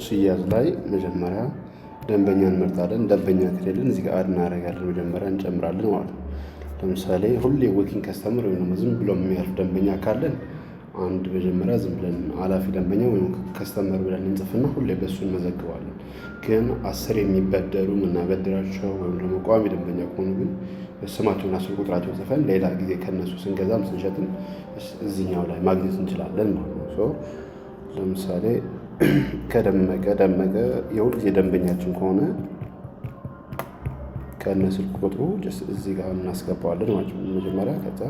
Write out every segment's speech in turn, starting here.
ሽያጭ ላይ መጀመሪያ ደንበኛ እንመርጣለን። ደንበኛ ከሌለን እዚህ ጋር አድ እናደርጋለን። መጀመሪያ እንጨምራለን ማለት ነው። ለምሳሌ ሁሌ ወኪንግ ከስተመር ወይም ደግሞ ዝም ብሎ የሚያልፍ ደንበኛ ካለን አንድ መጀመሪያ ዝም ብለን አላፊ ደንበኛ ወይም ከስተመር ብለን እንጽፍና ሁሌ በሱ እንመዘግባለን። ግን 10 የሚበደሩ የምናበድራቸው ወይም ደግሞ ቋሚ ደንበኛ ከሆኑ ግን ስማቸውና ስልክ ቁጥራቸው ጽፈን ሌላ ጊዜ ከነሱ ስንገዛም ስንሸጥም እዚህኛው ላይ ማግኘት እንችላለን ማለት ነው። ለምሳሌ ከደመቀ የሁል ጊዜ ደንበኛችን ከሆነ ከነ ስልክ ቁጥሩ እዚህ ጋር እናስገባዋለን ማለት ነው። መጀመሪያ ከዛ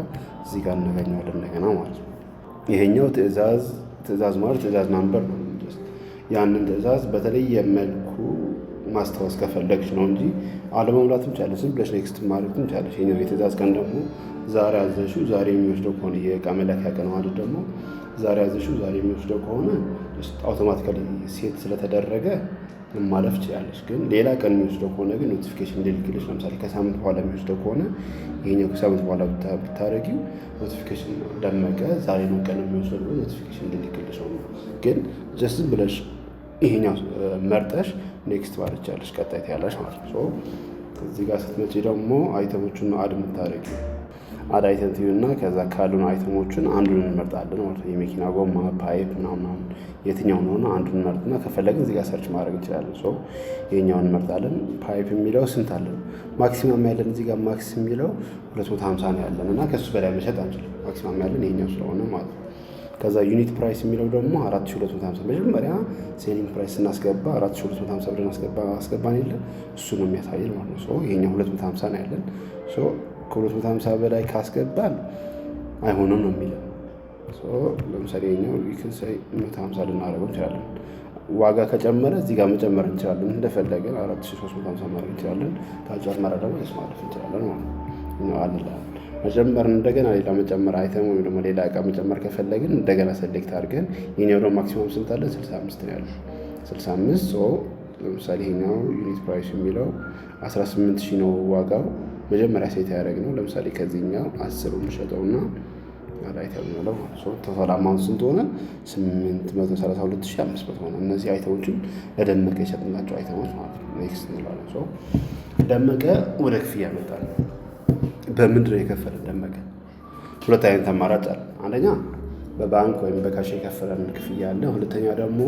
እዚህ ጋር እናገኘዋለን እንደገና ማለት ነው። ይሄኛው ትዕዛዝ ማለት ትዕዛዝ ናምበር ነው። ያንን ትዕዛዝ በተለየ መልኩ ማስታወስ ከፈለግሽ ነው እንጂ አለመሙላትም ቻለሽ፣ ዝም ብለሽ ኔክስት ማድረግም ቻለሽ። ይሄኛው የትዕዛዝ ቀን ደግሞ ዛሬ አዘሽው ዛሬ የሚወስደው ከሆነ የእቃ መላኪያ ቀን ማለት ደግሞ ዛሬ አዘሽው ዛሬ የሚወስደው ከሆነ አውቶማቲካሊ ሴት ስለተደረገ ማለፍ ትችላለች። ግን ሌላ ቀን የሚወስደው ከሆነ ግን ኖቲፊኬሽን እንዲልክልሽ፣ ለምሳሌ ከሳምንት በኋላ የሚወስደው ከሆነ ይሄኛው ከሳምንት በኋላ ብታደረጊው ኖቲፊኬሽን ደመቀ ዛሬ ነው ቀን የሚወስደው ብሎ ኖቲፊኬሽን እንዲልክልሽ ነው። ግን ጀስት ብለሽ ይሄኛው መርጠሽ ኔክስት ማለት ትችላለሽ፣ ቀጣይ ትያለሽ ማለት ነው። እዚህ ጋር ስትመጪ ደግሞ አይተሞቹን አድ የምታደረጊው አድ አይተም እና ከዛ ካሉን አይተሞችን አንዱን እንመርጣለን ማለት ነው። የመኪና ጎማ፣ ፓይፕ ምናምን የትኛው ነው አንዱን እንመርጥና ከፈለግን እዚህ ጋር ሰርች ማድረግ እንችላለን። ይሄኛውን እንመርጣለን። ፓይፕ የሚለው ስንት አለን? ማክሲማም ያለን እዚህ ጋር ማክስ የሚለው 250 ነው ያለን እና ከሱ በላይ መሸጥ አንችልም። ማክሲማም ያለን ይሄኛው ስለሆነ ማለት ነው። ከዛ ዩኒት ፕራይስ የሚለው ደግሞ 4250 መጀመሪያ ሴሊንግ ፕራይስ ስናስገባ 4250 ብለን አስገባን የለ እሱ ነው የሚያሳየን ማለት ነው። ይሄኛው 250 ነው ያለን። ከ250 በላይ ካስገባን አይሆንም ነው የሚለው። ለምሳሌ ኛው ዊክንሳይ 150 ልናደርገው እንችላለን። ዋጋ ከጨመረ እዚህ ጋር መጨመር እንችላለን። እንደፈለገን 4350 ማድረግ እንችላለን። ካልጨመረ ደግሞ ማለፍ እንችላለን ማለት ነው። አንላለን መጨመር እንደገና ሌላ መጨመር አይተም ወይም ደግሞ ሌላ እቃ መጨመር ከፈለግን እንደገና ሰሌክት አድርገን የኛው ደግሞ ማክሲመም ስንት አለ? 65 ነው ያለው። 65 ለምሳሌ ይሄኛው ዩኒት ፕራይስ የሚለው 18000 ነው ዋጋው መጀመሪያ ሴት ያደረግነው። ለምሳሌ ከዚህኛው 10 እንሸጠውና አይተም ነው ቶታል አማውንት ስንት ሆነ? 832500 ሆነ። እነዚህ አይተሞችን ለደመቀ የሸጥናቸው አይተሞች ማለት ነው። ኔክስት እንላለን። ደመቀ ወደ ክፍያ መጣል። በምንድን ነው የከፈለን ደመቀ? ሁለት አይነት አማራጭ አለ። አንደኛ በባንክ ወይም በካሽ የከፈለን ክፍያ አለ። ሁለተኛ ደግሞ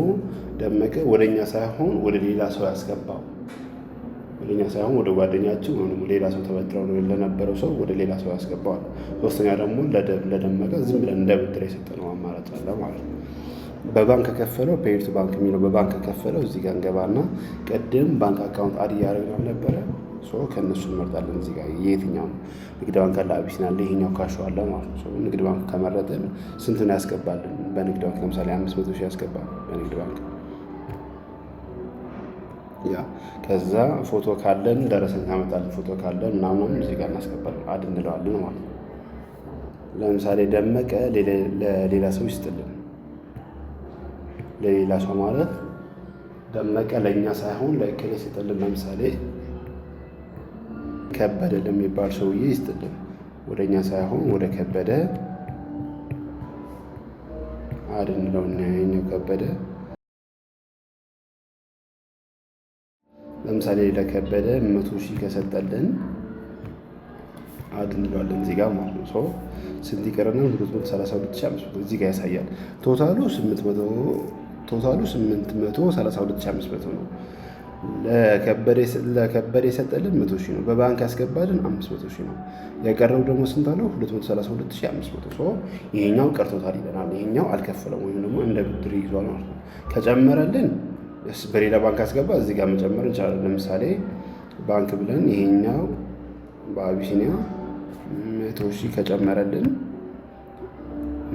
ደመቀ ወደኛ ሳይሆን ወደ ሌላ ሰው ያስገባው፣ ወደኛ ሳይሆን ወደ ጓደኛችን ወይም ሌላ ሰው ተበድረው ነው ለነበረው ሰው ወደ ሌላ ሰው ያስገባዋል። ሶስተኛ ደግሞ ለደመቀ ዝም ብለን እንደ ብድር የሰጠነው አማራጭ አለ ማለት ነው። በባንክ ከከፈለው ፔይድ ቱ ባንክ የሚለው በባንክ ከከፈለው እዚህ ጋር እንገባና ቅድም ባንክ አካውንት አድ እያደረግን ነበረ። ከእነሱ እንመርጣለን። እዚህ ጋር የትኛው ንግድ ባንክ አለ፣ አቢሲኒያ አለ፣ ይሄኛው ካሽ አለ ማለት ነው። ንግድ ባንክ ከመረጥን ስንት ነው ያስገባልን? በንግድ ባንክ ለምሳሌ 500 ሺህ ያስገባል በንግድ ባንክ። ከዛ ፎቶ ካለን ደረሰኝ ካመጣልን ፎቶ ካለን ምናምን እዚህ ጋር እናስገባለን፣ አድ እንለዋለን ማለት ነው። ለምሳሌ ደመቀ ለሌላ ሰው ይስጥልን። ለሌላ ሰው ማለት ደመቀ ለእኛ ሳይሆን ለእክል ይስጥልን። ለምሳሌ ከበደ ለሚባል ሰውዬ ይስጥልን። ወደኛ ሳይሆን ወደ ከበደ አድ እንለውና ይሄኛው ከበደ ለምሳሌ ለከበደ 100 ሺህ ከሰጠልን አድ እንለዋለን እዚህ ጋር ማለት ነው። ስንት ይቀረናል? 232500 እዚህ ጋር ያሳያል። ቶታሉ 832500 ነው። ለከበደ የሰጠልን 100 ሺህ ነው። በባንክ ያስገባልን 500 ሺህ ነው። የቀረው ደግሞ ስንት አለው? 232500። ይሄኛው ቀርቶታል ይለናል። ይሄኛው አልከፈለም ወይም ደግሞ እንደ ብድር ይዟል ማለት ነው። ከጨመረልን በሌላ ባንክ አስገባ እዚህ ጋር መጨመር እንችላለን። ለምሳሌ ባንክ ብለን ይሄኛው በአቢሲኒያ 100 ሺህ ከጨመረልን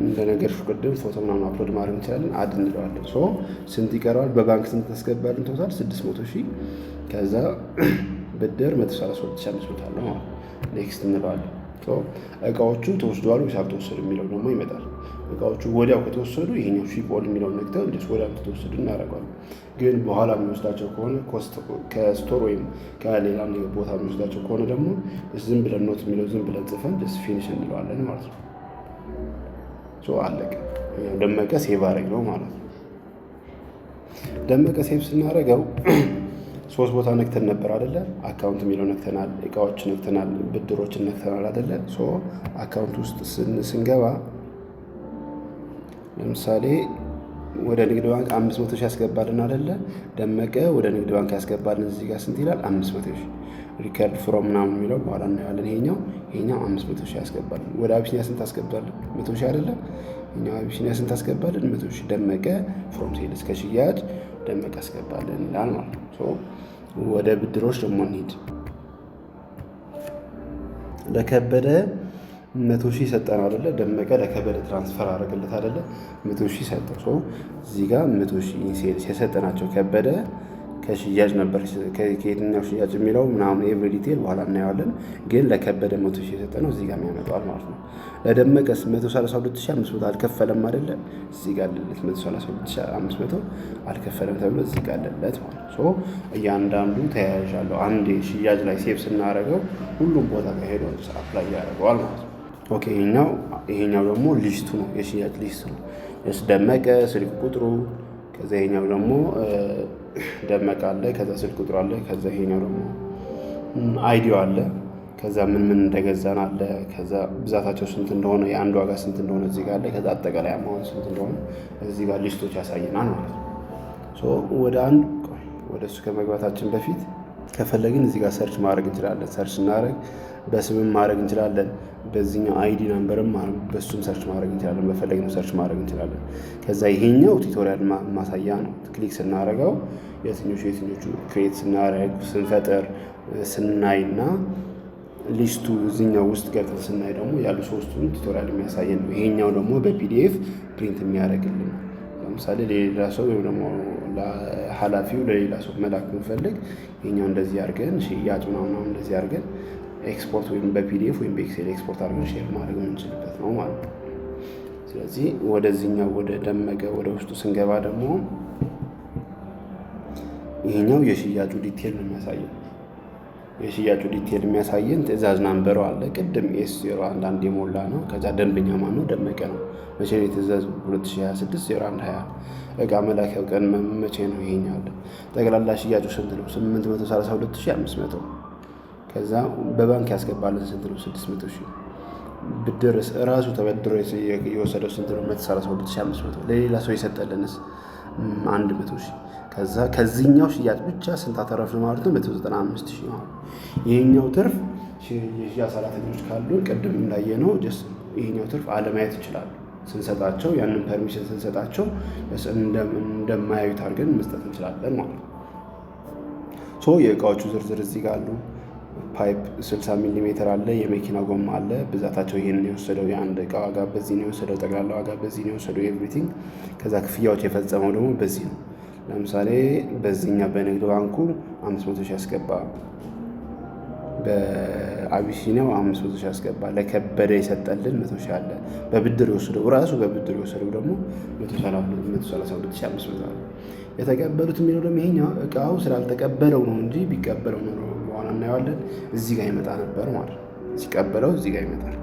እንደነገርኩሽ ቅድም ፎቶ ምናምን አፕሎድ ማድረግ እንችላለን። አድ እንለዋለን። ስንት ይቀረዋል? በባንክ ስንት ታስገባልን? ቶታል 600 ሺህ ከዛ ብድር 132500 አለ ማለት ነው። ኔክስት እንለዋለን። እቃዎቹ ተወስደዋል ወይስ አልተወሰዱ የሚለው ደግሞ ይመጣል። እቃዎቹ ወዲያው ከተወሰዱ ይሄኛው ሺፖል የሚለው ነክተው እንደሱ ወዲያው ከተወሰዱ እናደርጋለን። ግን በኋላ የሚወስዳቸው ከሆነ ከስቶር ወይም ከሌላ ቦታ የሚወስዳቸው ከሆነ ደግሞ ዝም ብለን ኖት የሚለው ዝም ብለን ጽፈን ጀስት ፊኒሽ እንለዋለን ማለት ነው። አለቀ። ደመቀ ሴቭ አደረግ ነው ማለት ነው። ደመቀ ሴቭ ስናደርገው 3 ቦታ ነክተን ነበር አይደለ? አካውንት የሚለው ነክተናል፣ እቃዎች ነክተናል፣ ብድሮችን ነክተናል አይደለ? አካውንት ውስጥ ስንገባ ለምሳሌ ወደ ንግድ ባንክ 500 ሺህ ያስገባልን አይደለ? ደመቀ ወደ ንግድ ባንክ ያስገባልን እዚህ ጋር ስንት ይላል? 500 ሺህ ሪከርድ ፍሮም ምናምን የሚለው በኋላ እናያለን። ይሄኛው 500 ሺህ ያስገባልን። ወደ አቢሲኒያ ስንት አስገባልን? 100 ሺህ አይደለ? ይሄኛው አቢሲኒያ ስንት አስገባልን? 100 ሺህ። ደመቀ ፍሮም ሴልስ ከሽያጭ ደመቀ አስገባልን ይላል ማለት ነው። ወደ ብድሮች ደግሞ እንሂድ። ለከበደ 100 ሺህ ሰጠን አይደለ? ደመቀ ለከበደ ትራንስፈር አደረገለት አይደለ? 100 ሺህ ሰጠው። እዚህ ጋር 100 ሺህ ሴልስ የሰጠናቸው ከበደ ከሽያጭ ነበር። ከየትኛው ሽያጭ የሚለው ምናምን ኤቭሪ ዲቴል በኋላ እናየዋለን። ግን ለከበደ 100 ሺህ የሰጠነው እዚህ ጋር ያመጣዋል ማለት ነው። ለደመቀስ 132,500 አልከፈለም አይደለ? እዚህ ጋር አለለት 132,500 አልከፈለም ተብሎ እዚህ ጋር አለለት ማለት ነው። እያንዳንዱ ተያያዥ አለው። አንዴ ሽያጭ ላይ ሴቭ ስናደርገው ሁሉም ቦታ ጋር ሄዶ ሰዓት ላይ ያደርገዋል ማለት ነው። ኦኬ ይሄኛው ደግሞ ሊስቱ ነው፣ የሽያጭ ሊስቱ ነው። ደመቀ ስልክ ቁጥሩ፣ ከዛ ይሄኛው ደግሞ ደመቀ አለ፣ ከዛ ስልክ ቁጥሩ አለ፣ ከዛ ይሄኛው ደግሞ አይዲዮ አለ፣ ከዛ ምን እንደገዛን አለ፣ ከዛ ብዛታቸው ስንት እንደሆነ የአንድ ዋጋ ስንት እንደሆነ እዚህ ጋር አለ፣ ከዛ አጠቃላይ አማውንት ስንት እንደሆነ እዚህ ጋር ሊስቶች ያሳየናል ማለት ነው። ወደ እሱ ከመግባታችን በፊት ከፈለግን እዚህ ጋር ሰርች ማድረግ እንችላለን። ሰርች እናደርግ በስምም ማድረግ እንችላለን። በዚህኛው አይዲ ናምበርም በሱም ሰርች ማድረግ እንችላለን። በፈለግነው ሰርች ማድረግ እንችላለን። ከዛ ይሄኛው ቱቶሪያል ማሳያ ነው። ክሊክ ስናደርገው የትኞቹ ክሬት ስናደርግ ስንፈጥር ስናይና ሊስቱ እዚኛው ውስጥ ገብተን ስናይ ደግሞ ያሉ 3ቱን ቱቶሪያል የሚያሳየን ነው። ይሄኛው ደግሞ በፒዲኤፍ ፕሪንት የሚያደርግልን ነው። ለምሳሌ ለሌላ ሰው ወይም ደግሞ ለኃላፊው ለሌላ ሰው መላክ ብንፈልግ ይሄኛው እንደዚህ አድርገን ሽያጭ ምናምን እንደዚህ አድርገን ኤክስፖርት ወይም በፒዲኤፍ ወይም በኤክሴል ኤክስፖርት አድርገን ሼር ማድረግ የምንችልበት ነው ማለት ነው። ስለዚህ ወደዚህኛው ወደ ደመቀ ወደ ውስጡ ስንገባ ደግሞ ይሄኛው የሽያጩ ዲቴል ነው የሚያሳየን። የሽያጩ ዲቴል የሚያሳየን ትዕዛዝ ናምበሩ አለ። ቅድም S01 የሞላ ነው። ከዛ ደንበኛ ማን ነው? ደመቀ ነው። መቼ ነው የትዕዛዝ? 2026 01/20 እቃ መላኪያው ቀን መቼ ነው? ይሄኛው አለ። ጠቅላላ ሽያጩ ስንት ነው? 832,500። ከዛ በባንክ ያስገባልን ስንት ነው? 600,000። ብድር ራሱ ተበድሮ የወሰደው ስንት ነው? 132,500። ለሌላ ሰው የሰጠልንስ 100,000። ከዛ ከዚህኛው ሽያጭ ብቻ ስንት አተረፍን ማለት ነው? 195,000 ነው። ይሄኛው ትርፍ የሽያጭ ሰራተኞች ካሉ ቅድም እንዳየነው ይሄኛው ትርፍ አለማየት ይችላሉ። ስንሰጣቸው ያንን ፐርሚሽን ስንሰጣቸው እንደማያዩት አድርገን መስጠት እንችላለን ማለት ነው። የእቃዎቹ ዝርዝር እዚህ ጋር አሉ። ፓይፕ 60 ሚሊ ሜትር አለ። የመኪና ጎማ አለ። ብዛታቸው ይሄን የወሰደው የአንድ እቃ ዋጋ በዚህ ነው የወሰደው። ጠቅላላ ዋጋ በዚህ ነው የወሰደው ኤቭሪቲንግ። ከዛ ክፍያዎች የፈጸመው ደግሞ በዚህ ነው። ለምሳሌ በዚህኛ በንግድ ባንኩ 500,000 ያስገባ፣ በአቢሲኒያው 500,000 ያስገባ። ለከበደ የሰጠልን 100,000 አለ። በብድር የወሰደው ራሱ በብድር የወሰደው ደግሞ 132,500 አለ። የተቀበሉት የሚለው ደግሞ ይሄኛው እቃው ስላልተቀበለው ነው እንጂ ቢቀበለው ነው በኋላ እናየዋለን። እዚህ ጋር ይመጣ ነበር ማለት ነው። ሲቀበለው እዚህ ጋር ይመጣል።